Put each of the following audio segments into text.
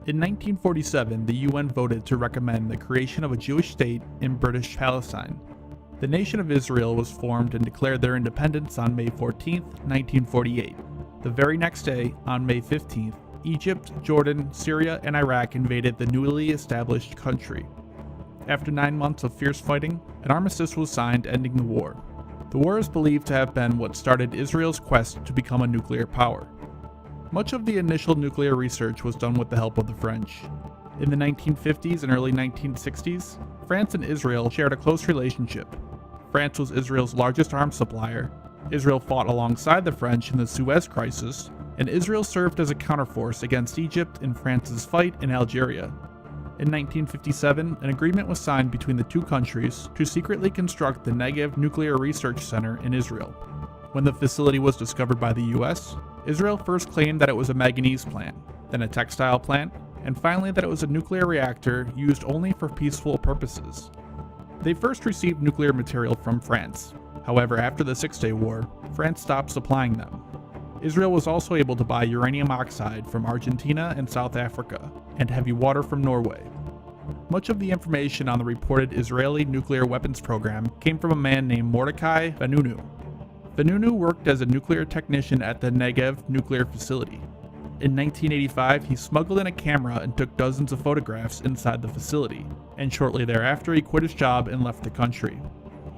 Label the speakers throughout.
Speaker 1: In 1947, the UN voted to recommend the creation of a Jewish state in British Palestine. The nation of Israel was formed and declared their independence on May 14, 1948. The very next day, on May 15th, Egypt, Jordan, Syria, and Iraq invaded the newly established country. After 9 months of fierce fighting, an armistice was signed ending the war. The war is believed to have been what started Israel's quest to become a nuclear power. Much of the initial nuclear research was done with the help of the French. In the 1950s and early 1960s, France and Israel shared a close relationship. France was Israel's largest arms supplier, Israel fought alongside the French in the Suez Crisis, and Israel served as a counterforce against Egypt in France's fight in Algeria. In 1957, an agreement was signed between the two countries to secretly construct the Negev Nuclear Research Center in Israel. When the facility was discovered by the US, Israel first claimed that it was a manganese plant, then a textile plant, and finally that it was a nuclear reactor used only for peaceful purposes. They first received nuclear material from France. However, after the Six-Day War, France stopped supplying them. Israel was also able to buy uranium oxide from Argentina and South Africa, and heavy water from Norway. Much of the information on the reported Israeli nuclear weapons program came from a man named Mordecai Vanunu. Vanunu worked as a nuclear technician at the Negev nuclear facility. In 1985, he smuggled in a camera and took dozens of photographs inside the facility, and shortly thereafter he quit his job and left the country.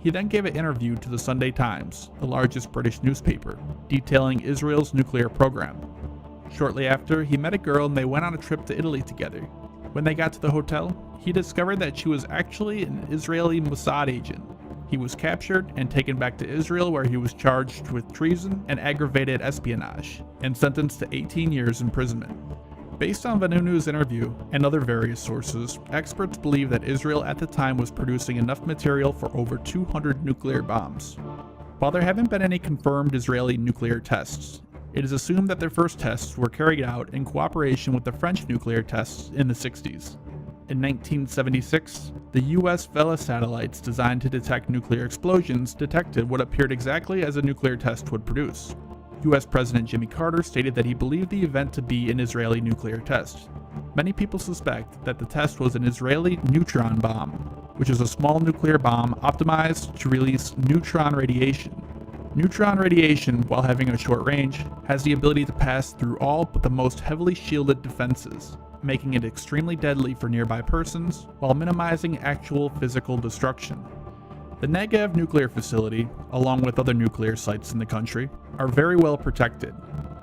Speaker 1: He then gave an interview to the Sunday Times, the largest British newspaper, detailing Israel's nuclear program. Shortly after, he met a girl and they went on a trip to Italy together. When they got to the hotel, he discovered that she was actually an Israeli Mossad agent. He was captured and taken back to Israel, where he was charged with treason and aggravated espionage, and sentenced to 18 years imprisonment. Based on Vanunu's interview and other various sources, experts believe that Israel at the time was producing enough material for over 200 nuclear bombs. While there haven't been any confirmed Israeli nuclear tests, it is assumed that their first tests were carried out in cooperation with the French nuclear tests in the 60s. In 1976, the US Vela satellites designed to detect nuclear explosions detected what appeared exactly as a nuclear test would produce. US President Jimmy Carter stated that he believed the event to be an Israeli nuclear test. Many people suspect that the test was an Israeli neutron bomb, which is a small nuclear bomb optimized to release neutron radiation. Neutron radiation, while having a short range, has the ability to pass through all but the most heavily shielded defenses, making it extremely deadly for nearby persons while minimizing actual physical destruction. The Negev nuclear facility, along with other nuclear sites in the country, are very well protected,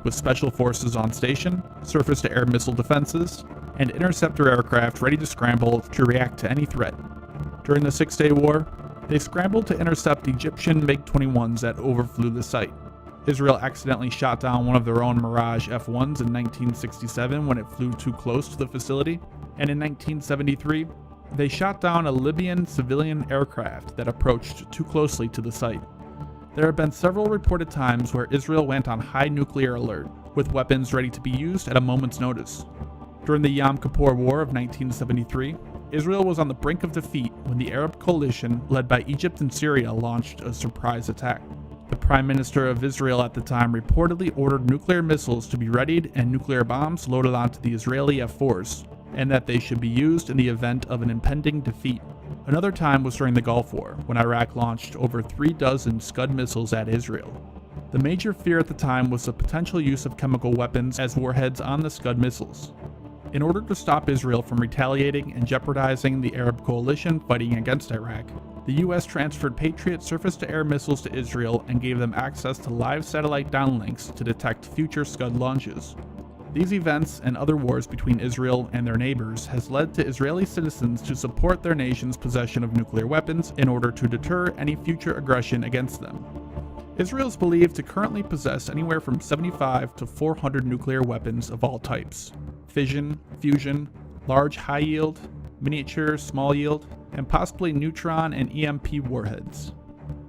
Speaker 1: with special forces on station, surface-to-air missile defenses, and interceptor aircraft ready to scramble to react to any threat. During the Six-Day War, they scrambled to intercept Egyptian MiG-21s that overflew the site. Israel accidentally shot down one of their own Mirage F-1s in 1967 when it flew too close to the facility, and in 1973, they shot down a Libyan civilian aircraft that approached too closely to the site. There have been several reported times where Israel went on high nuclear alert, with weapons ready to be used at a moment's notice. During the Yom Kippur War of 1973, Israel was on the brink of defeat when the Arab coalition led by Egypt and Syria launched a surprise attack. The Prime Minister of Israel at the time reportedly ordered nuclear missiles to be readied and nuclear bombs loaded onto the Israeli F-4s, and that they should be used in the event of an impending defeat. Another time was during the Gulf War, when Iraq launched over 36 Scud missiles at Israel. The major fear at the time was the potential use of chemical weapons as warheads on the Scud missiles. In order to stop Israel from retaliating and jeopardizing the Arab coalition fighting against Iraq, the US transferred Patriot surface-to-air missiles to Israel and gave them access to live satellite downlinks to detect future Scud launches. These events and other wars between Israel and their neighbors has led to Israeli citizens to support their nation's possession of nuclear weapons in order to deter any future aggression against them. Israel is believed to currently possess anywhere from 75 to 400 nuclear weapons of all types: fission, fusion, large high-yield, miniature small-yield, and possibly neutron and EMP warheads.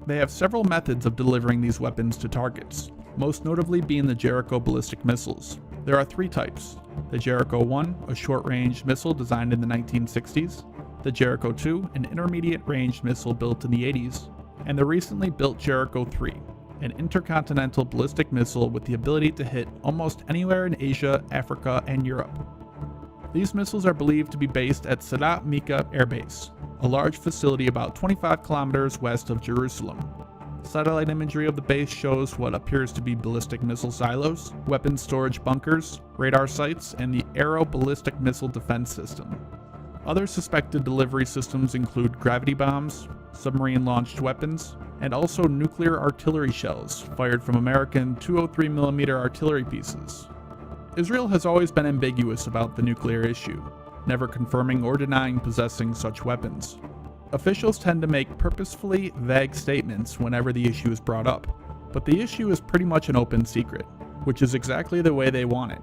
Speaker 1: They have several methods of delivering these weapons to targets, most notably being the Jericho ballistic missiles. There are three types: the Jericho 1, a short-range missile designed in the 1960s, the Jericho 2, an intermediate-range missile built in the 80s, and the recently built Jericho 3, an intercontinental ballistic missile with the ability to hit almost anywhere in Asia, Africa, and Europe. These missiles are believed to be based at Sadat Mika Air Base, a large facility about 25 kilometers west of Jerusalem. Satellite imagery of the base shows what appears to be ballistic missile silos, weapons storage bunkers, radar sites, and the Aero ballistic missile defense system. Other suspected delivery systems include gravity bombs, submarine-launched weapons, and also nuclear artillery shells fired from American 203mm artillery pieces. Israel has always been ambiguous about the nuclear issue, never confirming or denying possessing such weapons. Officials tend to make purposefully vague statements whenever the issue is brought up, but the issue is pretty much an open secret, which is exactly the way they want it.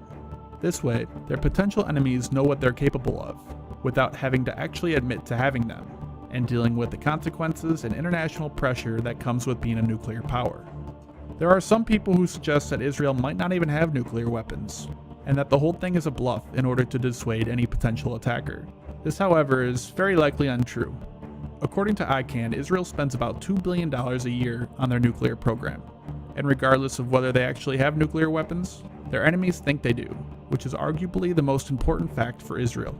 Speaker 1: This way, their potential enemies know what they're capable of, without having to actually admit to having them, and dealing with the consequences and international pressure that comes with being a nuclear power. There are some people who suggest that Israel might not even have nuclear weapons, and that the whole thing is a bluff in order to dissuade any potential attacker. This, however, is very likely untrue. According to ICANN, Israel spends about $2 billion a year on their nuclear program, and regardless of whether they actually have nuclear weapons, their enemies think they do, which is arguably the most important fact for Israel.